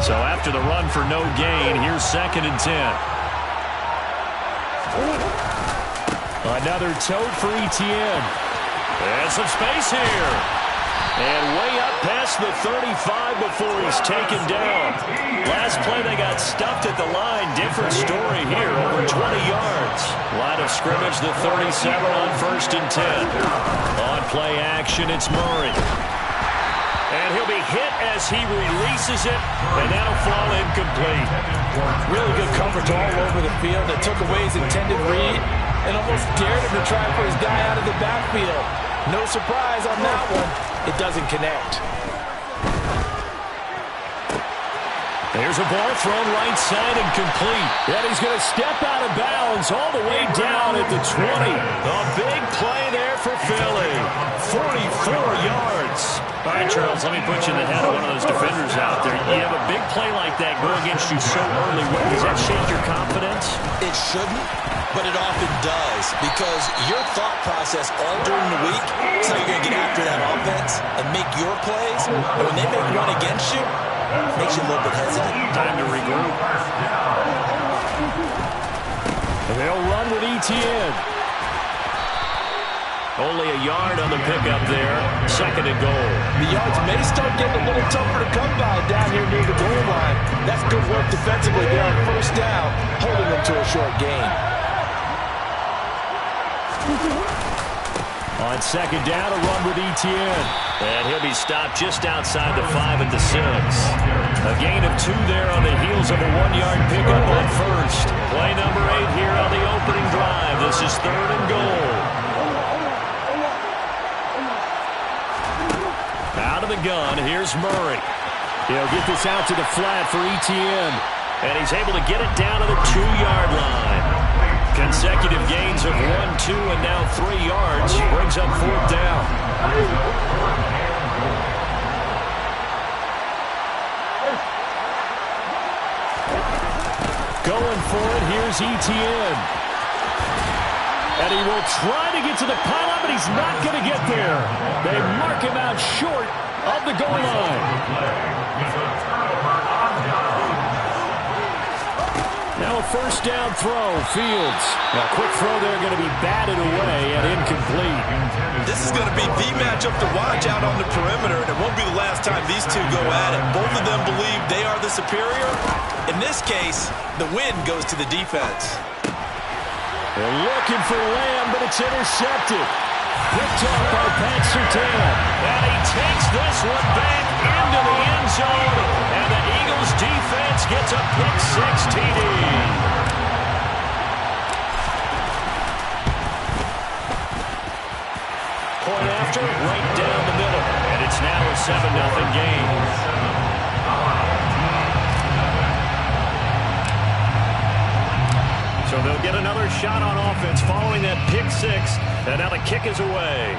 So after the run for no gain, here's 2nd and 10. Another tote for Etienne. And some space here. And way up past the 35 before he's taken down. Last play they got stuffed at the line. Different story here, over 20 yards. Line of scrimmage, the 37 on 1st and 10. On play action, it's Murray. And he'll be hit as he releases it, and that'll fall incomplete. Really good coverage all over the field. It took away his intended read and almost dared him to try for his guy out of the backfield. No surprise on that one. It doesn't connect. There's a ball thrown right side and complete. And he's going to step out of bounds all the way down at the 20. A big play there for Philly. 44 yards. All right, Charles, let me put you in the head of one of those defenders out there. You have a big play like that go against you so early. Does that shake your confidence? It shouldn't, but it often does, because your thought process all during the week is how you're going to get after that offense and make your plays. And when they make one against you, it makes you a little bit hesitant. Time to regroup. They'll run with Etienne. Only a yard on the pickup there. 2nd and goal. The yards may start getting a little tougher to come by down here near the goal line. That's good work defensively there on 1st down, holding them to a short gain. On 2nd down, a run with Etienne. And he'll be stopped just outside the 5 at the 6. A gain of 2 there on the heels of a 1-yard pickup on 1st. Play number 8 here on the opening drive. This is 3rd and goal. Out of the gun, here's Murray. He'll get this out to the flat for Etienne. And he's able to get it down to the 2-yard line. Consecutive gains of 1, 2, and now 3 yards. Brings up 4th down. Going for it, here's Etienne. And he will try to get to the pylon, but he's not going to get there. They mark him out short of the goal line. Now a 1st down throw, Fields. A quick throw there going to be batted away and incomplete. This is going to be the matchup to watch out on the perimeter, and it won't be the last time these two go at it. Both of them believe they are the superior. In this case, the win goes to the defense. They're looking for Lamb, but it's intercepted. Picked off by Pat Surtain. And he takes this one back into the end zone. And the Eagles defense gets a pick-6 TD. Point after, right down the middle. And it's now a 7-0 game. So they'll get another shot on offense following that pick-6, and now the kick is away.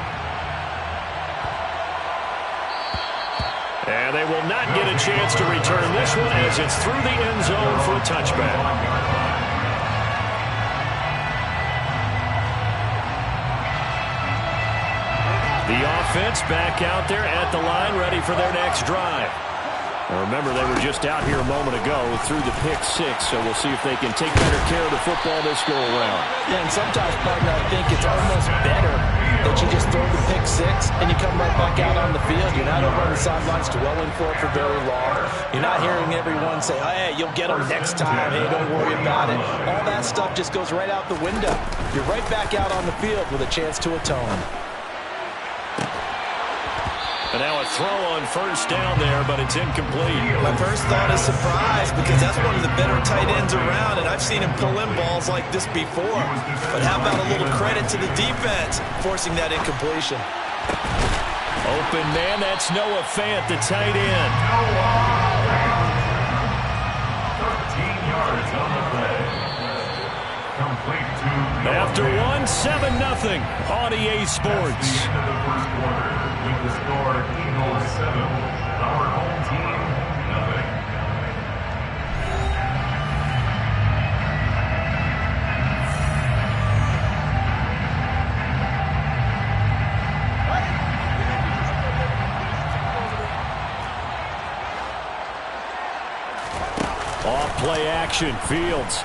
And they will not get a chance to return this one as it's through the end zone for a touchback. The offense back out there at the line, ready for their next drive. Now remember, they were just out here a moment ago through the pick-6, so we'll see if they can take better care of the football this go-around. Yeah, and sometimes, partner, I think it's almost better that you just throw the pick-6 and you come right back out on the field. You're not over on the sidelines dwelling for it for very long. You're not hearing everyone say, oh, hey, you'll get them next time. Hey, don't worry about it. All that stuff just goes right out the window. You're right back out on the field with a chance to atone. And now a throw on 1st down there, but it's incomplete. My first thought is surprise, because that's one of the better tight ends around, and I've seen him pull in balls like this before. But how about a little credit to the defense forcing that incompletion? Open man, that's Noah Fant, the tight end. 13 yards on the play. Complete to After 7-0 on EA Sports. At the end of the first quarter, with the score Eagles 7, our home team nothing. Off play action, Fields.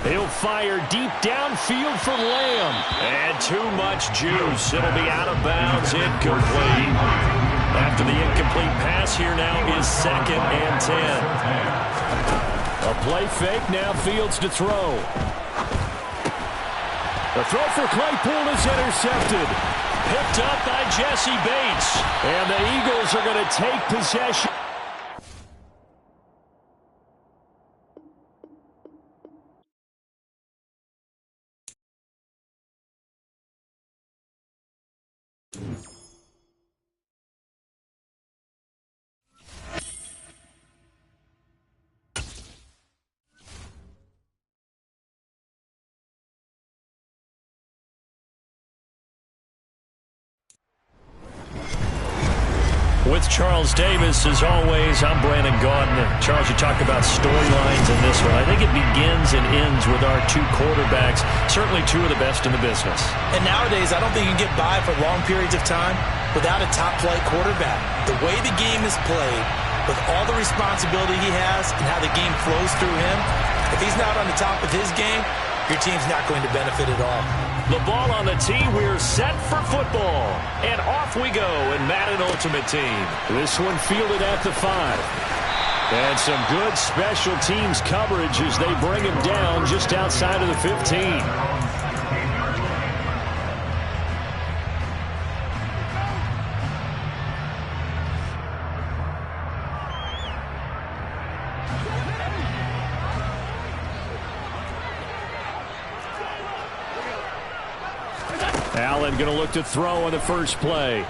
He'll fire deep downfield for Lamb. And too much juice. It'll be out of bounds, incomplete. After the incomplete pass here now is 2nd and 10. A play fake, now Fields to throw. The throw for Claypool is intercepted. Picked up by Jesse Bates. And the Eagles are going to take possession. With Charles Davis, as always, I'm Brandon Gaudin. Charles, you talked about storylines in this one. I think it begins and ends with our two quarterbacks, certainly two of the best in the business. And nowadays, I don't think you can get by for long periods of time without a top-flight quarterback. The way the game is played, with all the responsibility he has and how the game flows through him, if he's not on the top of his game, your team's not going to benefit at all. The ball on the tee. We're set for football. And off we go in Madden Ultimate Team. This one fielded at the 5. And some good special teams coverage as they bring him down just outside of the 15. Allen going to look to throw on the first play.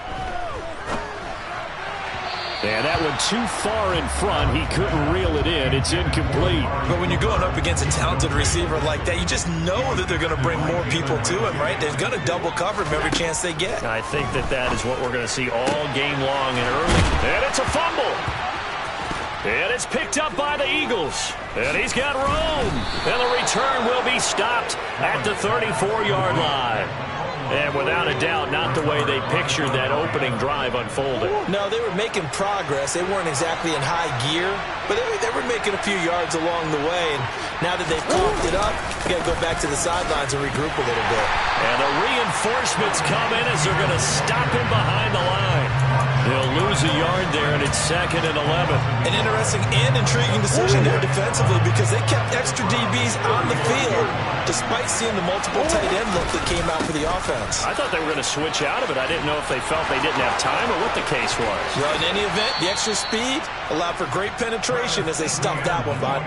And that one too far in front. He couldn't reel it in. It's incomplete. But when you're going up against a talented receiver like that, you just know that they're going to bring more people to him, right? They're going to double cover him every chance they get. I think that is what we're going to see all game long and early. And it's a fumble. And it's picked up by the Eagles. And he's got room. And the return will be stopped at the 34-yard line. And without a doubt, not the way they pictured that opening drive unfolding. No, they were making progress. They weren't exactly in high gear, but they were making a few yards along the way. And now that they've coughed it up, you got to go back to the sidelines and regroup a little bit. And the reinforcements come in as they're going to stop him behind the line. They'll lose a yard there, and it's 2nd and 11. An interesting and intriguing decision there defensively because they kept extra DBs on the field despite seeing the multiple tight end look that came out for the offense. I thought they were going to switch out of it. I didn't know if they felt they didn't have time or what the case was. Well, in any event, the extra speed allowed for great penetration as they stuffed that one by.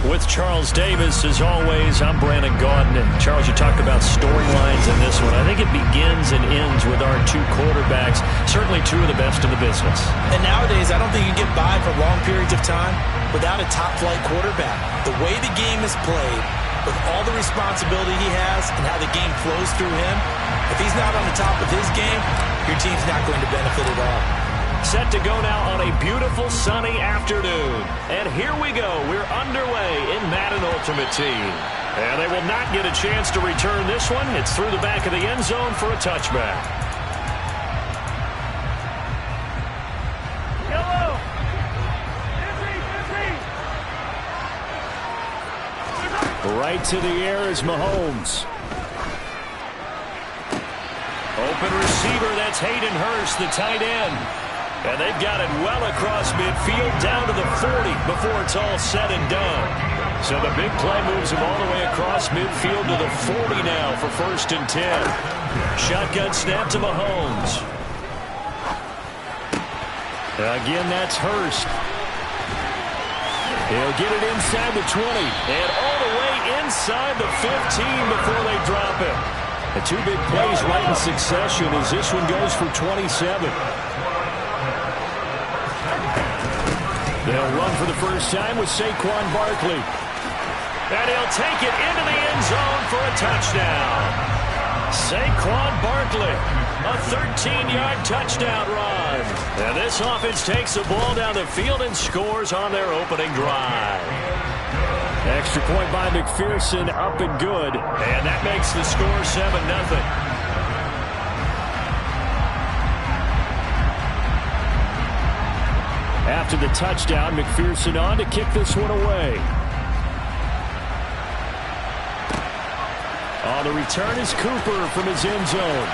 With Charles Davis, as always, I'm Brandon Gaudin. And Charles, you talked about storylines in this one. I think it begins and ends with our two quarterbacks, certainly two of the best in the business. And nowadays, I don't think you can get by for long periods of time without a top-flight quarterback. The way the game is played, with all the responsibility he has and how the game flows through him, if he's not on the top of his game, your team's not going to benefit at all. Set to go now on a beautiful sunny afternoon. And here we go. We're underway in Madden Ultimate Team. And they will not get a chance to return this one. It's through the back of the end zone for a touchback. Right to the air is Mahomes. Open receiver, that's Hayden Hurst, the tight end. And they've got it well across midfield, down to the 40 before it's all said and done. So the big play moves him all the way across midfield to the 40 now for 1st and 10. Shotgun snap to Mahomes. Again, that's Hurst. He'll get it inside the 20 and all the way inside the 15 before they drop it. The two big plays right in succession as this one goes for 27. They'll run for the first time with Saquon Barkley. And he'll take it into the end zone for a touchdown. Saquon Barkley, a 13-yard touchdown run. And this offense takes the ball down the field and scores on their opening drive. Extra point by McPherson, up and good. And that makes the score 7-0. After the touchdown, McPherson on to kick this one away. On the return is Cooper from his end zone.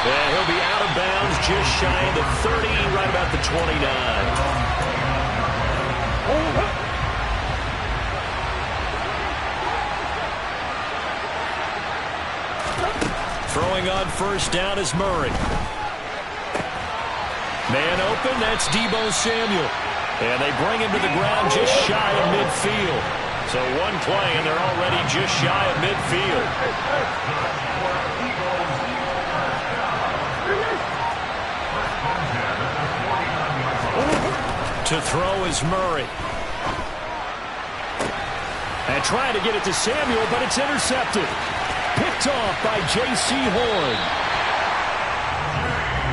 And he'll be out of bounds just shy of the 30, right about the 29. Throwing on first down is Murray. Man open, that's Deebo Samuel. And they bring him to the ground just shy of midfield. So one play, and they're already just shy of midfield. To throw is Murray. And trying to get it to Samuel, but it's intercepted. Picked off by J.C. Horn.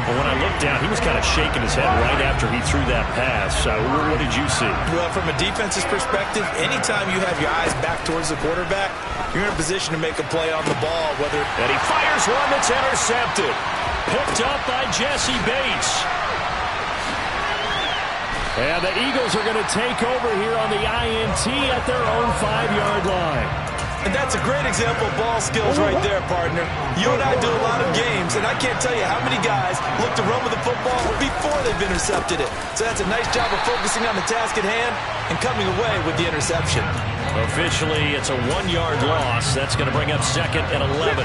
Well, when I looked down, he was kind of shaking his head right after he threw that pass. What did you see? Well, from a defense's perspective, anytime you have your eyes back towards the quarterback, you're in a position to make a play on the ball. And he fires one that's intercepted. Picked up by Jesse Bates. And the Eagles are going to take over here on the INT at their own 5-yard line. And that's a great example of ball skills right there, partner. You and I do a lot of games, and I can't tell you how many guys look to run with the football before they've intercepted it. So that's a nice job of focusing on the task at hand and coming away with the interception. Officially, it's a 1-yard loss. That's going to bring up 2nd and 11.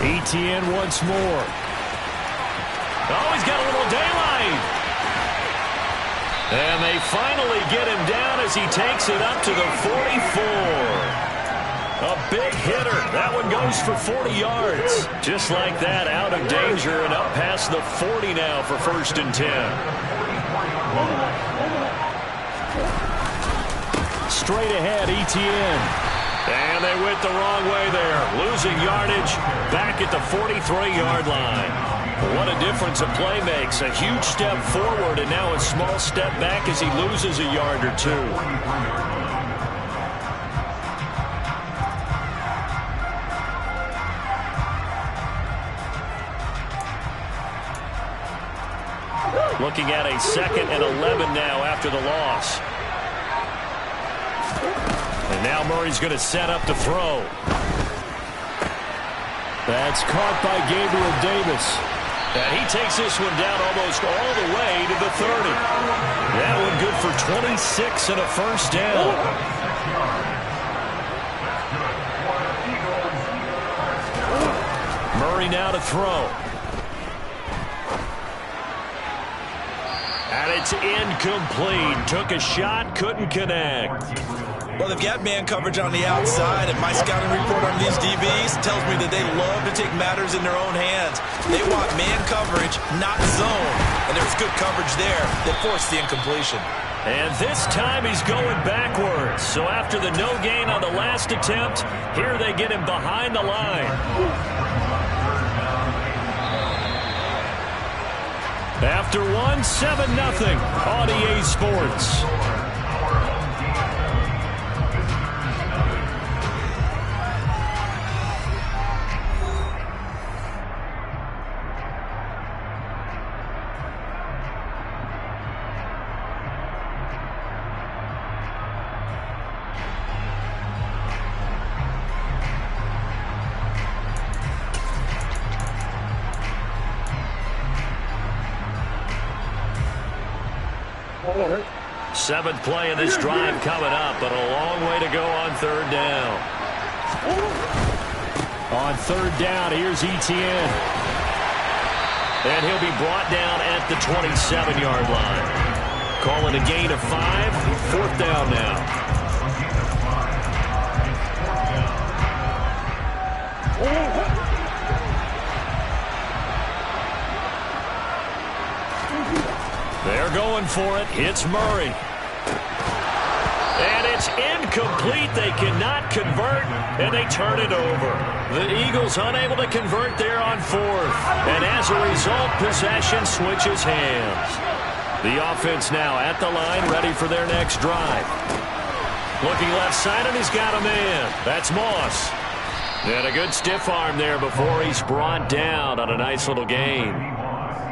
ETN once more. Oh, he's got a little daylight. And they finally get him down as he takes it up to the 44. A big hitter. That one goes for 40 yards. Just like that, out of danger and up past the 40 now for 1st and 10. Straight ahead, ETN. And they went the wrong way there. Losing yardage back at the 43-yard line. What a difference a play makes. A huge step forward and now a small step back as he loses a yard or two. Looking at a 2nd and 11 now after the loss. And now Murray's going to set up to throw. That's caught by Gabriel Davis. And he takes this one down almost all the way to the 30. That one good for 26 and a first down. Murray now to throw. it's incomplete. Took a shot, couldn't connect. Well, they've got man coverage on the outside, and my scouting report on these DBs tells me that they love to take matters in their own hands. They want man coverage, not zone. And there was good coverage there that forced the incompletion. And this time he's going backwards. So after the no gain on the last attempt, here they get him behind the line. After one, 7-0 on EA Sports. Seventh play of this drive coming up, but a long way to go on third down. On third down, here's Etienne. And he'll be brought down at the 27-yard line. Calling a gain of 5, fourth down now. They're going for it. It's Murray. And it's incomplete. They cannot convert, and they turn it over. The Eagles unable to convert there on fourth. And as a result, possession switches hands. The offense now at the line, ready for their next drive. Looking left side, and he's got a man. That's Moss. And a good stiff arm there before he's brought down on a nice little gain.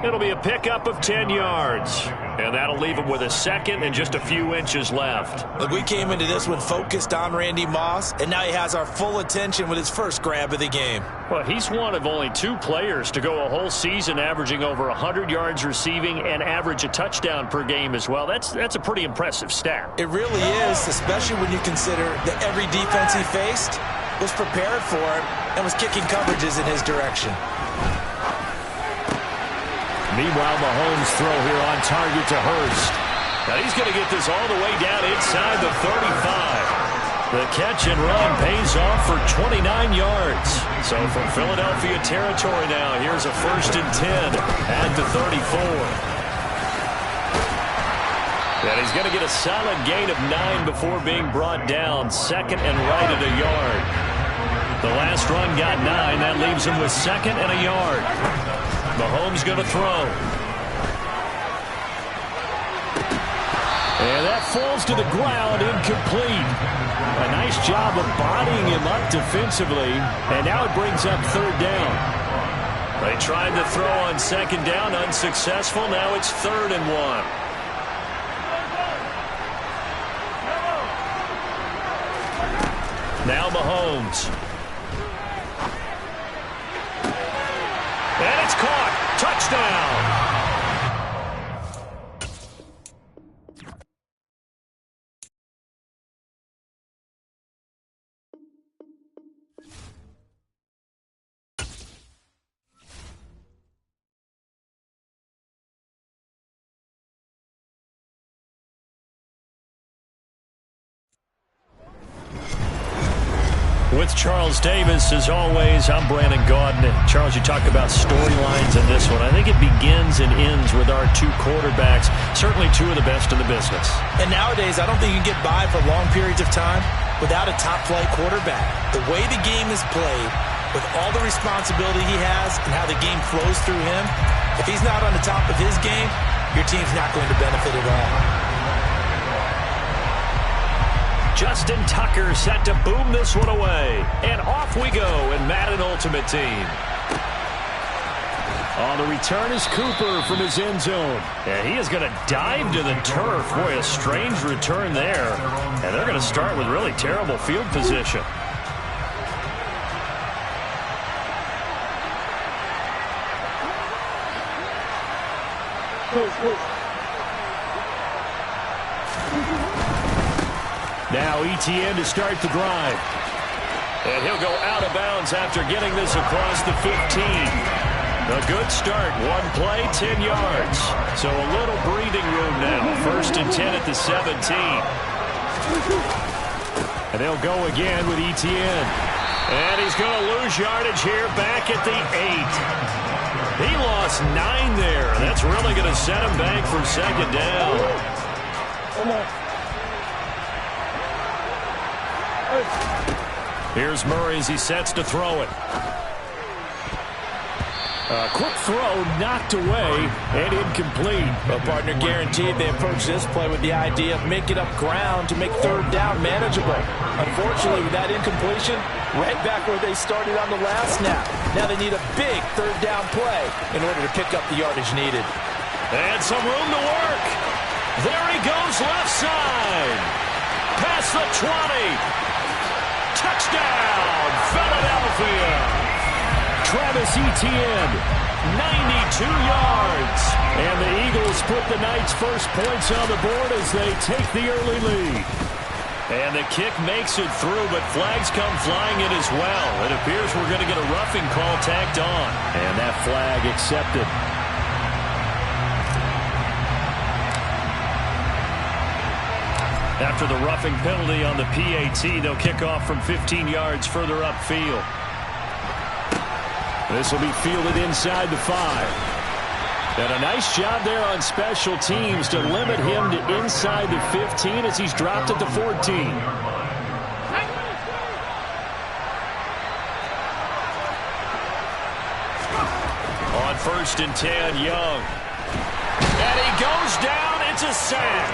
It'll be a pickup of 10 yards. And that'll leave him with a second and just a few inches left. Look, we came into this one focused on Randy Moss, and now he has our full attention with his first grab of the game. Well, he's one of only 2 players to go a whole season averaging over 100 yards receiving and average a touchdown per game as well. That's a pretty impressive stat. It really is, especially when you consider that every defense he faced was prepared for him and was kicking coverages in his direction. Meanwhile, Mahomes throw here on target to Hurst. Now he's going to get this all the way down inside the 35. The catch and run pays off for 29 yards. So from Philadelphia territory now, here's a 1st and 10 at the 34. And he's going to get a solid gain of 9 before being brought down. 2nd and right at a yard. The last run got 9. That leaves him with 2nd and a yard. Mahomes going to throw. And that falls to the ground, incomplete. A nice job of bodying him up defensively. And now it brings up 3rd down. They tried to throw on 2nd down, unsuccessful. Now it's 3rd and 1. Now Mahomes. And it's caught. Touchdown. With Charles Davis, as always, I'm Brandon Gaudin. Charles, you talk about storylines in this one. I think it begins and ends with our 2 quarterbacks, certainly 2 of the best in the business. And nowadays, I don't think you can get by for long periods of time without a top-flight quarterback. The way the game is played, with all the responsibility he has and how the game flows through him, if he's not on the top of his game, your team's not going to benefit at all. Justin Tucker set to boom this one away. And off we go in Madden Ultimate Team. On the return is Cooper from his end zone. And he is going to dive to the turf. Boy, a strange return there. And they're going to start with really terrible field position. Now Etienne to start the drive. And he'll go out of bounds after getting this across the 15. A good start. One play, 10 yards. So a little breathing room now. 1st and 10 at the 17. And they'll go again with Etienne. And he's going to lose yardage here back at the 8. He lost 9 there. That's really going to set him back for 2nd down. Here's Murray as he sets to throw it. Quick throw knocked away and incomplete. Well, partner, guaranteed they approach this play with the idea of making up ground to make 3rd down manageable. Unfortunately, with that incompletion, right back where they started on the last snap. Now they need a big 3rd down play in order to pick up the yardage needed. And some room to work. There he goes left side. Past the 20. Touchdown, Philadelphia. Travis Etienne, 92 yards. And the Eagles put the Knights' first points on the board as they take the early lead. And the kick makes it through, but flags come flying in as well. It appears we're going to get a roughing call tacked on. And that flag accepted. After the roughing penalty on the PAT, they'll kick off from 15 yards further upfield. This will be fielded inside the 5. And a nice job there on special teams to limit him to inside the 15 as he's dropped at the 14. On 1st and 10, Young. And he goes down. It's a sack.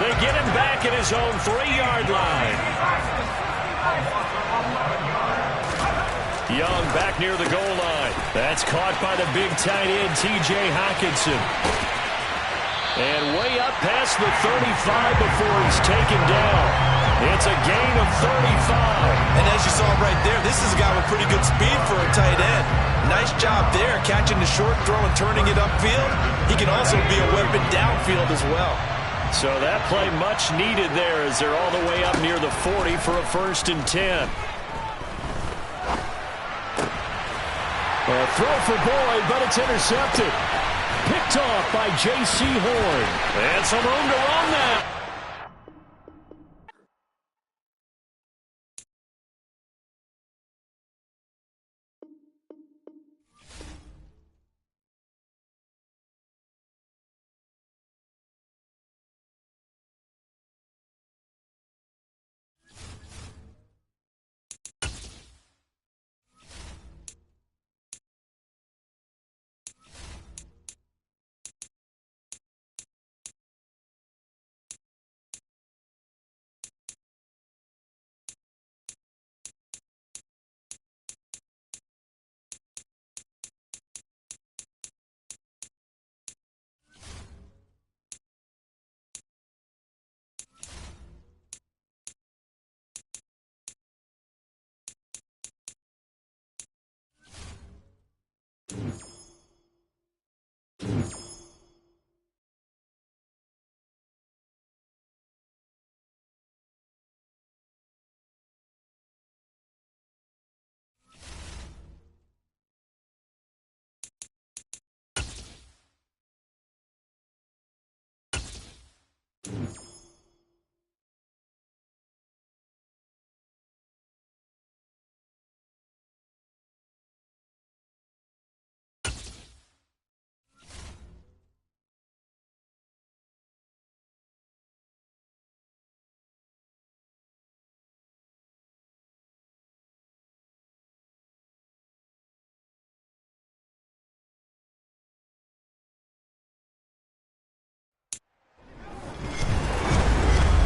They get him back at his own 3-yard line. Young back near the goal line. That's caught by the big tight end, T.J. Hockenson. And way up past the 35 before he's taken down. It's a gain of 35. And as you saw right there, this is a guy with pretty good speed for a tight end. Nice job there, catching the short throw and turning it upfield. He can also be a weapon downfield as well. So that play much needed there as they're all the way up near the 40 for a 1st and 10. A throw for Boyd, but it's intercepted. Picked off by J.C. Horn. And some room to run now.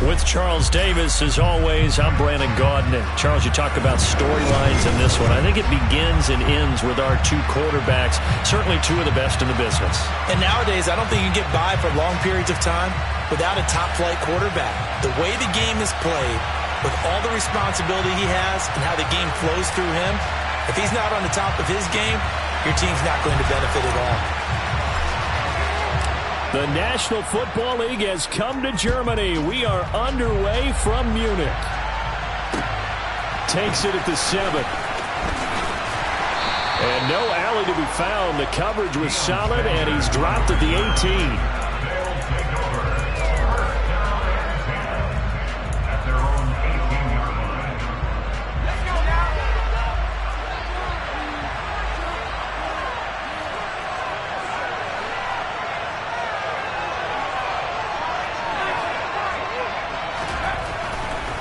With Charles Davis, as always, I'm Brandon Gaudin. And Charles, you talk about storylines in this one. I think it begins and ends with our 2 quarterbacks, certainly 2 of the best in the business. And nowadays, I don't think you can get by for long periods of time without a top-flight quarterback. The way the game is played, with all the responsibility he has and how the game flows through him, if he's not on the top of his game, your team's not going to benefit at all. The National Football League has come to Germany. We are underway from Munich. Takes it at the 7. And no alley to be found. The coverage was solid, and he's dropped at the 18. They'll take over. First down and 10 at their own 18-yard line. Let's go now.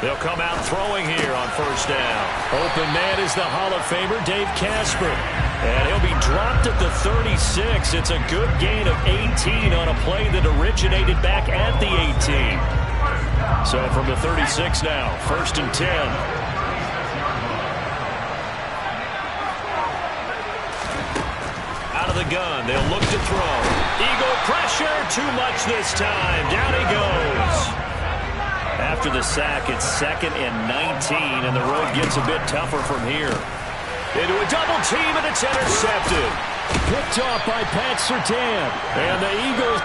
They'll come out throwing here on first down. Open man is the Hall of Famer, Dave Casper. And he'll be dropped at the 36. It's a good gain of 18 on a play that originated back at the 18. So from the 36 now, first and 10. Out of the gun, they'll look to throw. Eagle pressure, too much this time. Down he goes. After the sack, it's 2nd and 19, and the road gets a bit tougher from here. Into a double team, and it's intercepted. Picked off by Pat Surtain. And the Eagles...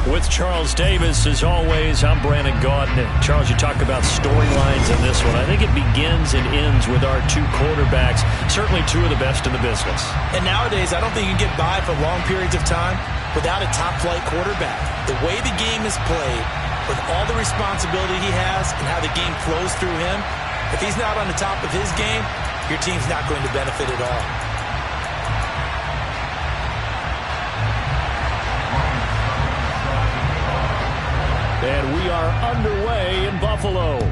With Charles Davis, as always, I'm Brandon Gaudin. Charles, you talk about storylines in this one. I think it begins and ends with our two quarterbacks, certainly two of the best in the business. And nowadays, I don't think you can get by for long periods of time without a top-flight quarterback. The way the game is played, with all the responsibility he has and how the game flows through him, if he's not on the top of his game, your team's not going to benefit at all. And we are underway in Buffalo.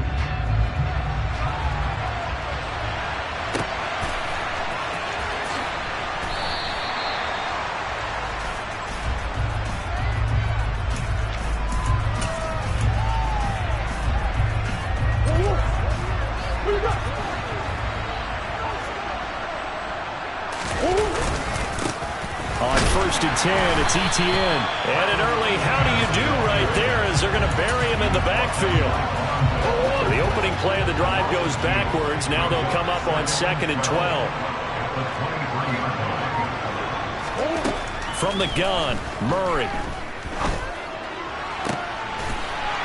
On 1st and 10, it's Etienne. And an early how do you do right there as they're going to bury him in the backfield. The opening play of the drive goes backwards. Now they'll come up on 2nd and 12. From the gun, Murray.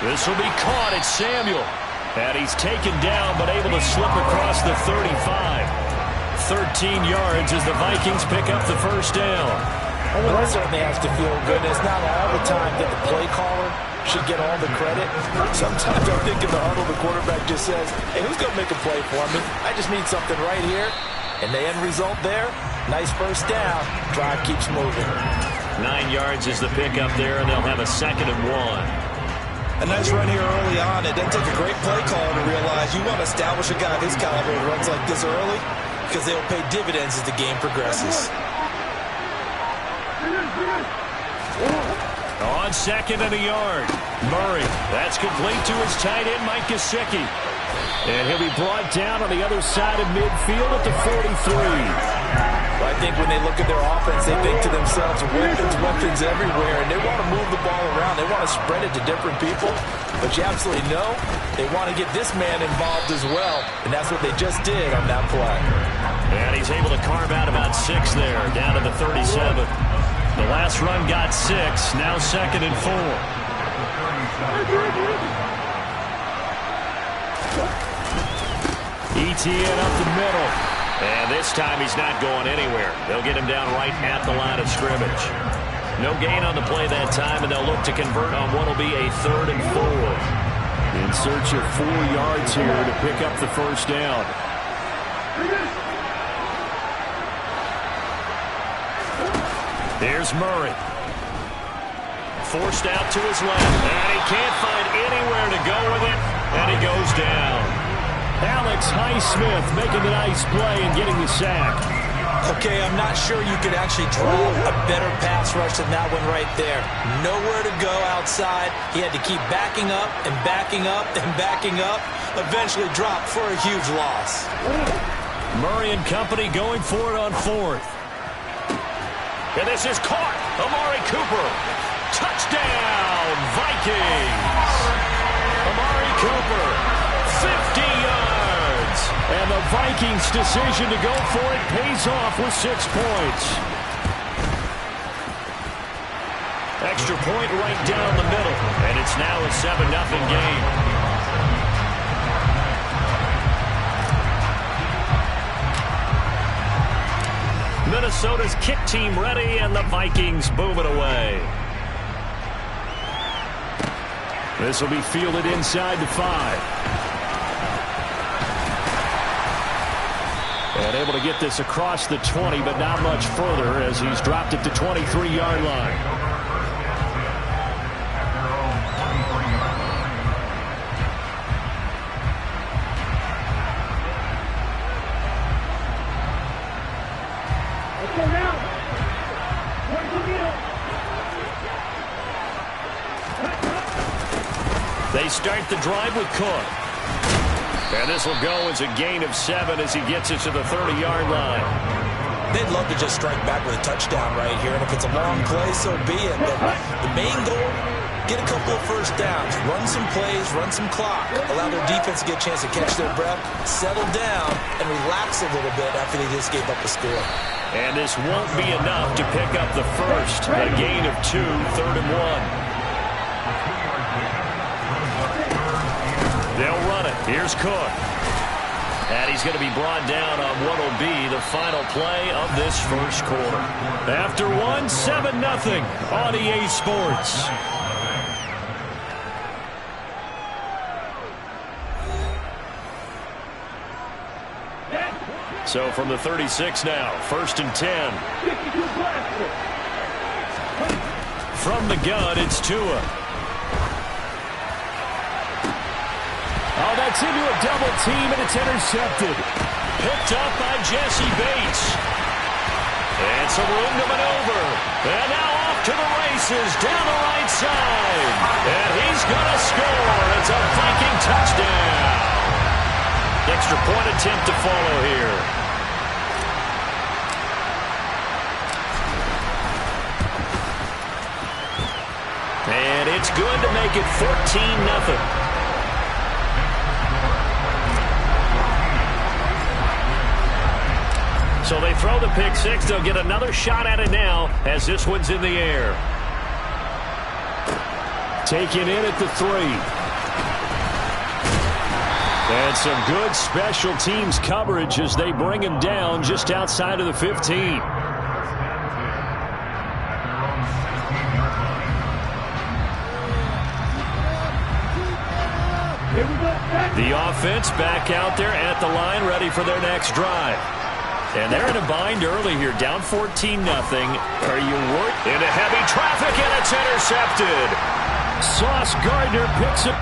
This will be caught. It's Samuel. And he's taken down but able to slip across the 35. 13 yards as the Vikings pick up the first down. Well, that certainly has to feel good. It's not all the time that the play caller should get all the credit. Sometimes I think in the huddle, the quarterback just says, hey, who's going to make a play for me? I just need something right here. And the end result there, nice first down. Drive keeps moving. 9 yards is the pickup there, and they'll have a 2nd and 1. A nice run here early on. It doesn't take a great play caller to realize you want to establish a guy of his caliber who runs like this early, because they will pay dividends as the game progresses. On 2nd and a yard, Murray. That's complete to his tight end, Mike Gesicki. And he'll be brought down on the other side of midfield at the 43. Well, I think when they look at their offense, they think to themselves, weapons everywhere, and they want to move the ball around. They want to spread it to different people. But you absolutely know they want to get this man involved as well, and that's what they just did on that play. And he's able to carve out about 6 there, down to the 37. The last run got 6, now 2nd and 4. Etienne up the middle. And this time he's not going anywhere. They'll get him down right at the line of scrimmage. No gain on the play that time, and they'll look to convert on what will be a 3rd and 4. In search of 4 yards here to pick up the first down. Here's Murray. Forced out to his left, and he can't find anywhere to go with it, and he goes down. Alex Highsmith making the nice play and getting the sack. Okay, I'm not sure you could actually draw a better pass rush than that one right there. Nowhere to go outside. He had to keep backing up and backing up and backing up. Eventually dropped for a huge loss. Murray and company going for it on fourth. And this is caught. Amari Cooper. Touchdown, Vikings. Amari Cooper, 50 yards. And the Vikings' decision to go for it pays off with 6 points. Extra point right down the middle. And it's now a 7-0 game. Minnesota's kick team ready, and the Vikings boom it away. This will be fielded inside the 5. And able to get this across the 20, but not much further as he's dropped it to 23-yard line. They start the drive with Cook. And this will go as a gain of 7 as he gets it to the 30-yard line. They'd love to just strike back with a touchdown right here. And if it's a long play, so be it. But the main goal, get a couple of first downs. Run some plays, run some clock. Allow their defense to get a chance to catch their breath, settle down, and relax a little bit after they just gave up a score. And this won't be enough to pick up the first. A gain of 2, 3rd and 1. They'll run it. Here's Cook. And he's going to be brought down on what will be the final play of this first quarter. After one, 7-0 on EA Sports. So from the 36 now, 1st and 10. From the gun, it's Tua. Oh, that's into a double team, and it's intercepted. Picked up by Jesse Bates. And some room to maneuver. And now off to the races down the right side. And he's going to score. It's a Viking touchdown. Extra point attempt to follow here. And it's good to make it 14-0. So they throw the pick six. They'll get another shot at it now as this one's in the air. Taken in at the 3. And some good special teams coverage as they bring him down just outside of the 15. The offense back out there at the line, ready for their next drive. And they're in a bind early here, down 14-0. Are you worried? Into heavy traffic, and it's intercepted. Sauce Gardner picks it.